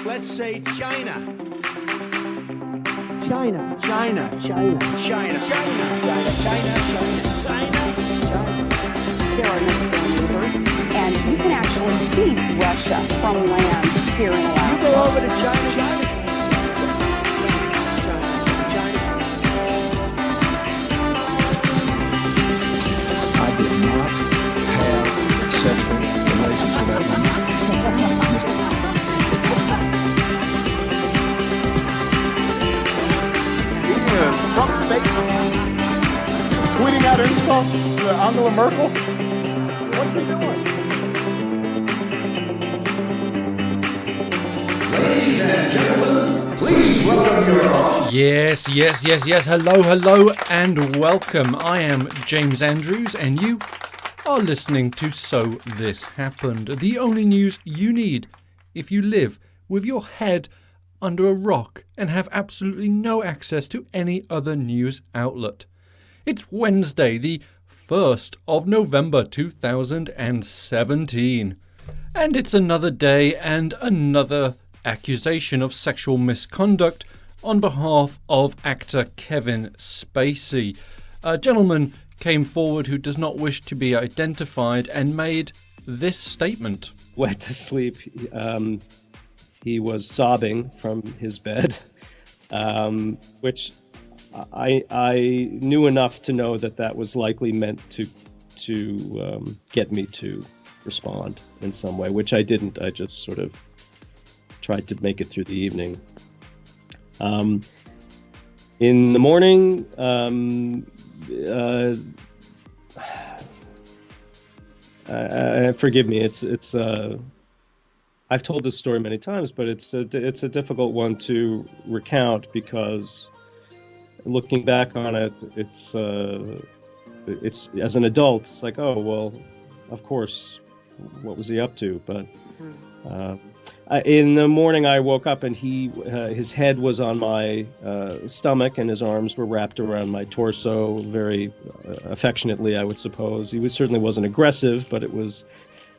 Let's say China. China. China. China. China. China. China. China. There are next door neighbors, and you can actually see Russia from land here in Alaska. You go over to China. China. I did not have sexual relations with that woman. Trump statement, tweeting out insults to Angela Merkel. What's he doing? Ladies and gentlemen, please welcome your host. Yes. Hello, and welcome. I am James Andrews, and you are listening to So This Happened, the only news you need if you live with your head under a rock and have absolutely no access to any other news outlet. It's Wednesday, the 1st of November 2017, and it's another day and another accusation of sexual misconduct on behalf of actor Kevin Spacey. A gentleman came forward who does not wish to be identified and made this statement. Went to sleep. He was sobbing from his bed, which I knew enough to know that was likely meant to get me to respond in some way, which I didn't. I just sort of tried to make it through the evening. In the morning, forgive me. It's I've told this story many times, but it's a difficult one to recount because looking back on it, it's as an adult, it's like, oh well, of course, what was he up to? But in the morning, I woke up and his head was on my stomach and his arms were wrapped around my torso, very affectionately, I would suppose. He certainly wasn't aggressive, but it was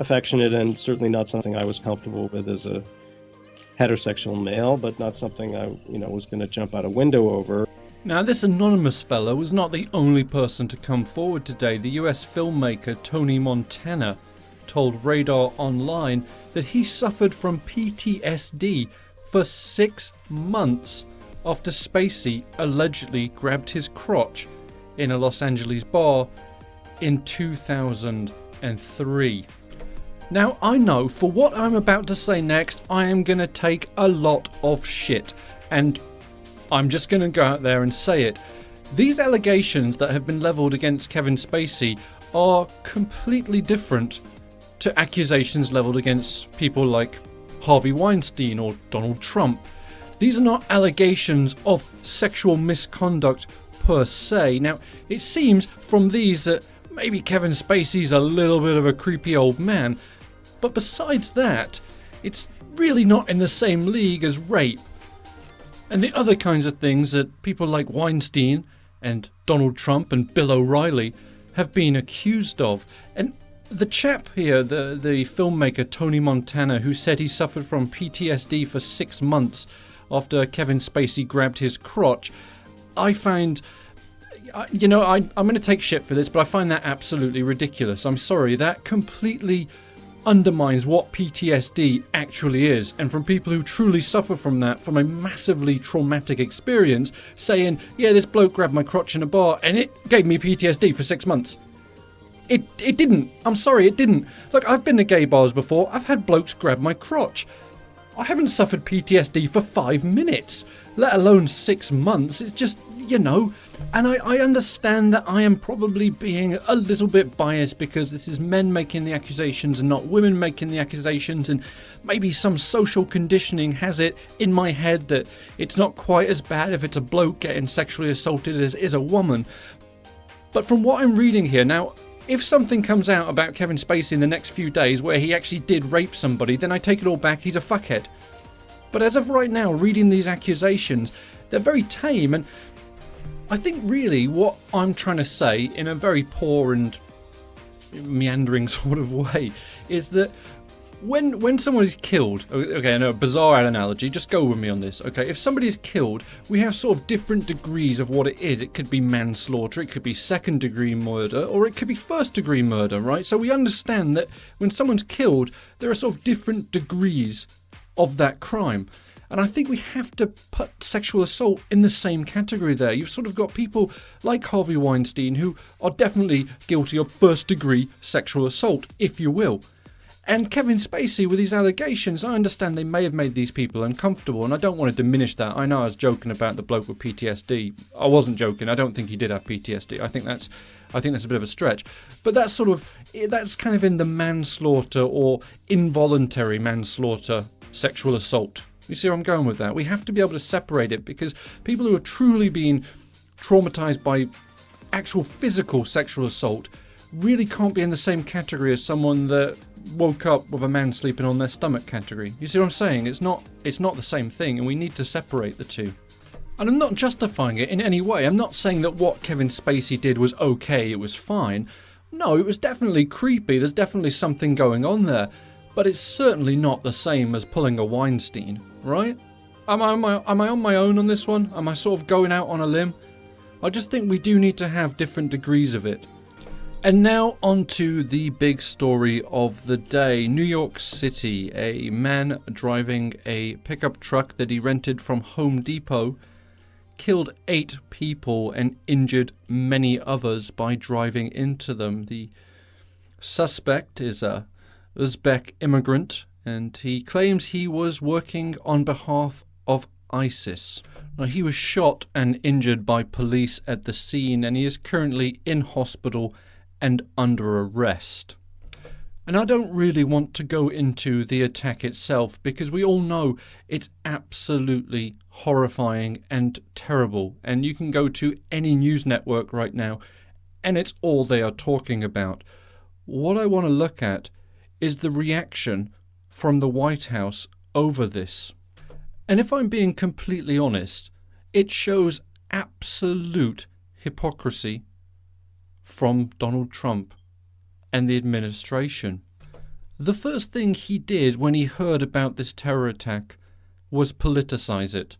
affectionate and certainly not something I was comfortable with as a heterosexual male, but not something I was going to jump out a window over. Now, this anonymous fellow was not the only person to come forward today. The US filmmaker Tony Montana told Radar Online that he suffered from PTSD for 6 months after Spacey allegedly grabbed his crotch in a Los Angeles bar in 2003. Now, I know for what I'm about to say next, I am going to take a lot of shit, and I'm just going to go out there and say it. These allegations that have been levelled against Kevin Spacey are completely different to accusations levelled against people like Harvey Weinstein or Donald Trump. These are not allegations of sexual misconduct per se. Now, it seems from these that maybe Kevin Spacey's a little bit of a creepy old man, but besides that, it's really not in the same league as rape and the other kinds of things that people like Weinstein and Donald Trump and Bill O'Reilly have been accused of. And the chap here, the filmmaker Tony Montana, who said he suffered from PTSD for 6 months after Kevin Spacey grabbed his crotch, I find, I'm going to take shit for this, but I find that absolutely ridiculous. I'm sorry, that completely undermines what PTSD actually is. And from people who truly suffer from that, from a massively traumatic experience, saying, yeah, this bloke grabbed my crotch in a bar and it gave me PTSD for 6 months. It didn't. I'm sorry, it didn't. Look, I've been to gay bars before. I've had blokes grab my crotch. I haven't suffered PTSD for 5 minutes, let alone 6 months. It's just, and I understand that I am probably being a little bit biased because this is men making the accusations and not women making the accusations, and maybe some social conditioning has it in my head that it's not quite as bad if it's a bloke getting sexually assaulted as it is a woman. But from what I'm reading here now, if something comes out about Kevin Spacey in the next few days where he actually did rape somebody, then I take it all back, he's a fuckhead. But as of right now, reading these accusations, they're very tame, and I think really what I'm trying to say in a very poor and meandering sort of way is that When someone is killed, okay, I know, bizarre analogy, just go with me on this, okay? If somebody is killed, we have sort of different degrees of what it is. It could be manslaughter, it could be second-degree murder, or it could be first-degree murder, right? So we understand that when someone's killed, there are sort of different degrees of that crime. And I think we have to put sexual assault in the same category there. You've sort of got people like Harvey Weinstein who are definitely guilty of first-degree sexual assault, if you will. And Kevin Spacey, with these allegations, I understand they may have made these people uncomfortable, and I don't want to diminish that. I know I was joking about the bloke with PTSD. I wasn't joking. I don't think he did have PTSD. I think that's a bit of a stretch. But that's kind of in the manslaughter or involuntary manslaughter sexual assault. You see where I'm going with that? We have to be able to separate it, because people who are truly being traumatized by actual physical sexual assault really can't be in the same category as someone that woke up with a man sleeping on their stomach category. You see what I'm saying? It's not the same thing, and we need to separate the two. And I'm not justifying it in any way. I'm not saying that what Kevin Spacey did was okay, it was fine. No, it was definitely creepy. There's definitely something going on there. But it's certainly not the same as pulling a Weinstein, right? Am I on my own on this one? Am I sort of going out on a limb? I just think we do need to have different degrees of it. And now on to the big story of the day. New York City, a man driving a pickup truck that he rented from Home Depot killed 8 people and injured many others by driving into them. The suspect is a Uzbek immigrant, and he claims he was working on behalf of ISIS. Now, he was shot and injured by police at the scene, and he is currently in hospital and under arrest. And I don't really want to go into the attack itself, because we all know it's absolutely horrifying and terrible, and you can go to any news network right now and it's all they are talking about. What I want to look at is the reaction from the White House over this. And if I'm being completely honest, it shows absolute hypocrisy from Donald Trump and the administration. The first thing he did when he heard about this terror attack was politicize it.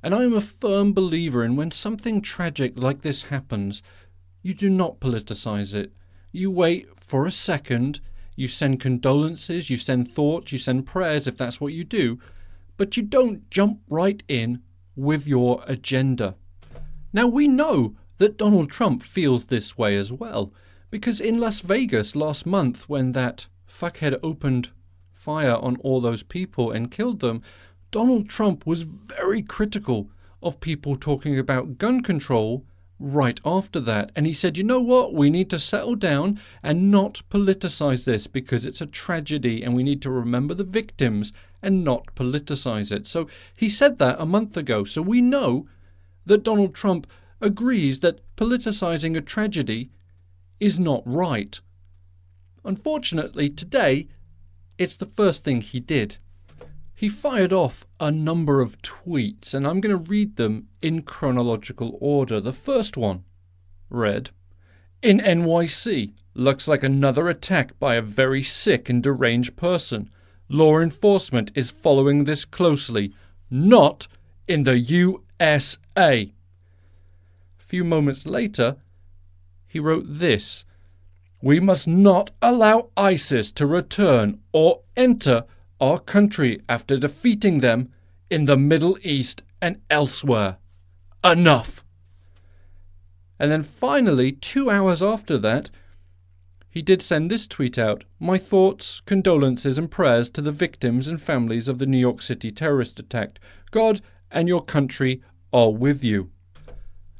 And I'm a firm believer in when something tragic like this happens, you do not politicize it. You wait for a second, you send condolences, you send thoughts, you send prayers if that's what you do, but you don't jump right in with your agenda. Now, we know that Donald Trump feels this way as well, because in Las Vegas last month, when that fuckhead opened fire on all those people and killed them, Donald Trump was very critical of people talking about gun control right after that. And he said, you know what, we need to settle down and not politicize this, because it's a tragedy and we need to remember the victims and not politicize it. So he said that a month ago. So we know that Donald Trump agrees that politicizing a tragedy is not right. Unfortunately, today, it's the first thing he did. He fired off a number of tweets, and I'm going to read them in chronological order. The first one read, "In NYC, looks like another attack by a very sick and deranged person. Law enforcement is following this closely. Not in the USA." A few moments later, he wrote this: "We must not allow ISIS to return or enter our country after defeating them in the Middle East and elsewhere. Enough." And then finally, 2 hours after that, he did send this tweet out: "My thoughts, condolences and prayers to the victims and families of the New York City terrorist attack. God and your country are with you."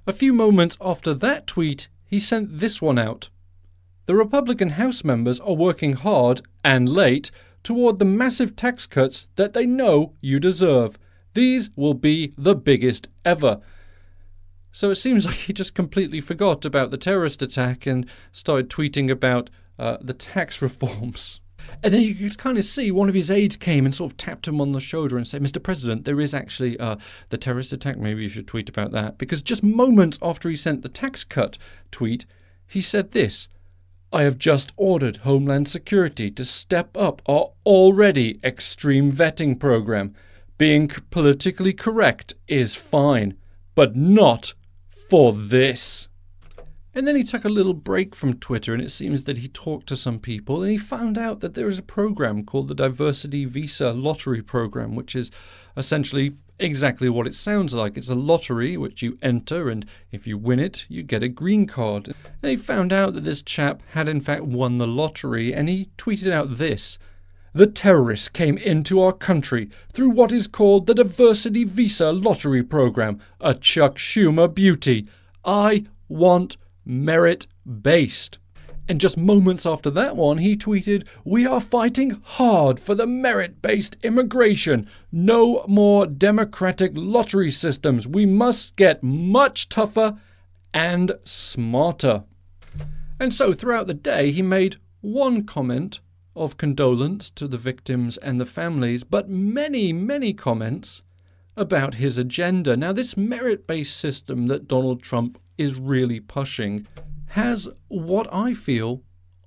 A few moments after that tweet, he sent this one out: "The Republican House members are working hard and late toward the massive tax cuts that they know you deserve. These will be the biggest ever." So it seems like he just completely forgot about the terrorist attack and started tweeting about the tax reforms. And then you could kind of see one of his aides came and sort of tapped him on the shoulder and said, "Mr. President, there is actually the terrorist attack. Maybe you should tweet about that." Because just moments after he sent the tax cut tweet, he said this: I have just ordered Homeland Security to step up our already extreme vetting program. Being politically correct is fine, but not for this. And then he took a little break from Twitter, and it seems that he talked to some people and he found out that there is a program called the Diversity Visa Lottery Program, which is essentially exactly what it sounds like. It's a lottery which you enter, and if you win it, you get a green card. And they found out that this chap had in fact won the lottery, and he tweeted out this: "The terrorists came into our country through what is called the Diversity Visa Lottery Program, a Chuck Schumer beauty. I want merit-based." And just moments after that one, he tweeted, "We are fighting hard for the merit-based immigration. No more democratic lottery systems. We must get much tougher and smarter." And so throughout the day, he made one comment of condolence to the victims and the families, but many, many comments about his agenda. Now, this merit-based system that Donald Trump is really pushing has what I feel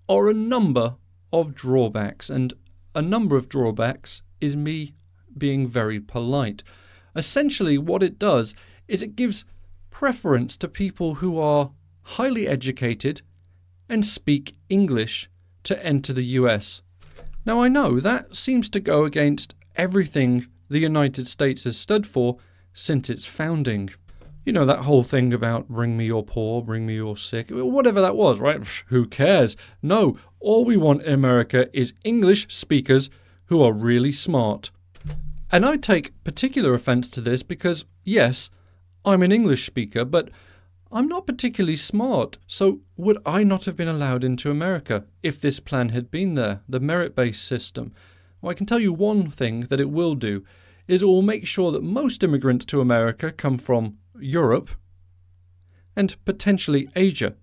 are a number of drawbacks, and a number of drawbacks is me being very polite. Essentially, what it does is it gives preference to people who are highly educated and speak English to enter the US. Now, I know that seems to go against everything the United States has stood for since its founding. You know, that whole thing about bring me your poor, bring me your sick, whatever that was, right? Who cares? No, all we want in America is English speakers who are really smart. And I take particular offense to this because, yes, I'm an English speaker, but I'm not particularly smart. So would I not have been allowed into America if this plan had been there, the merit-based system? Well, I can tell you one thing that it will do, is it will make sure that most immigrants to America come from Europe and potentially Asia.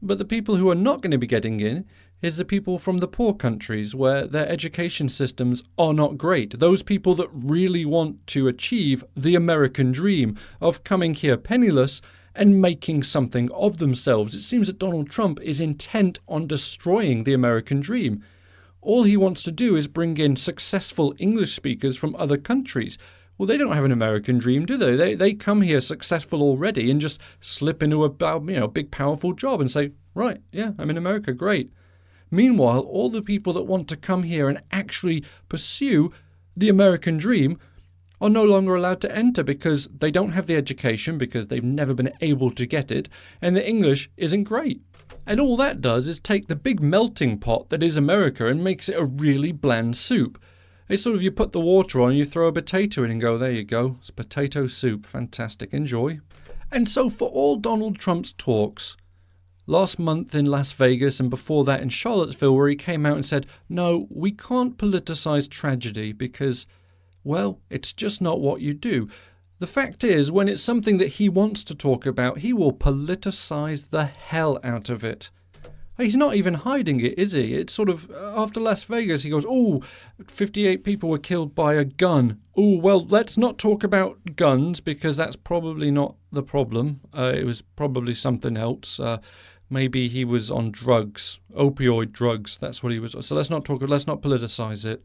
But the people who are not going to be getting in is the people from the poor countries where their education systems are not great. Those people that really want to achieve the American dream of coming here penniless and making something of themselves. It seems that Donald Trump is intent on destroying the American dream. All he wants to do is bring in successful English speakers from other countries. Well, they don't have an American dream, do they? They come here successful already and just slip into a big powerful job and say, right, yeah, I'm in America, great. Meanwhile, all the people that want to come here and actually pursue the American dream are no longer allowed to enter because they don't have the education, because they've never been able to get it, and the English isn't great. And all that does is take the big melting pot that is America and makes it a really bland soup. It's sort of, you put the water on, you throw a potato in and go, there you go, it's potato soup, fantastic, enjoy. And so for all Donald Trump's talks, last month in Las Vegas and before that in Charlottesville, where he came out and said, no, we can't politicize tragedy because, well, it's just not what you do. The fact is, when it's something that he wants to talk about, he will politicize the hell out of it. He's not even hiding it, is he? It's sort of, after Las Vegas, he goes, 58 people were killed by a gun. Well, let's not talk about guns because that's probably not the problem. It was probably something else. Maybe he was on drugs, opioid drugs. That's what he was. So let's not politicize it.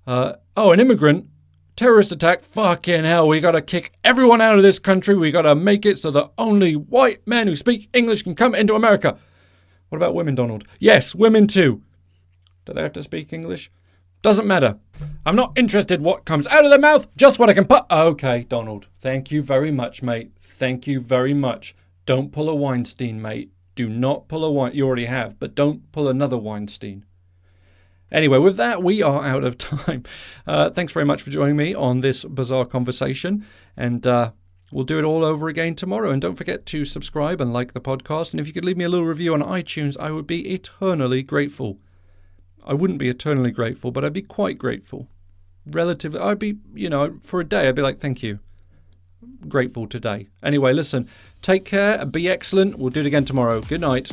An immigrant. Terrorist attack, fucking hell, we gotta kick everyone out of this country. We gotta make it so that only white men who speak English can come into America. What about women, Donald? Yes, women too. Do they have to speak English? Doesn't matter. I'm not interested what comes out of their mouth, just what I can put. Okay, Donald. Thank you very much, mate. Thank you very much. Don't pull a Weinstein, mate. Do not pull a Weinstein. You already have, but don't pull another Weinstein. Anyway, with that, we are out of time. Thanks very much for joining me on this bizarre conversation. And we'll do it all over again tomorrow. And don't forget to subscribe and like the podcast. And if you could leave me a little review on iTunes, I would be eternally grateful. I wouldn't be eternally grateful, but I'd be quite grateful. Relatively, I'd be, for a day, I'd be like, thank you. Grateful today. Anyway, listen, take care, be excellent. We'll do it again tomorrow. Good night.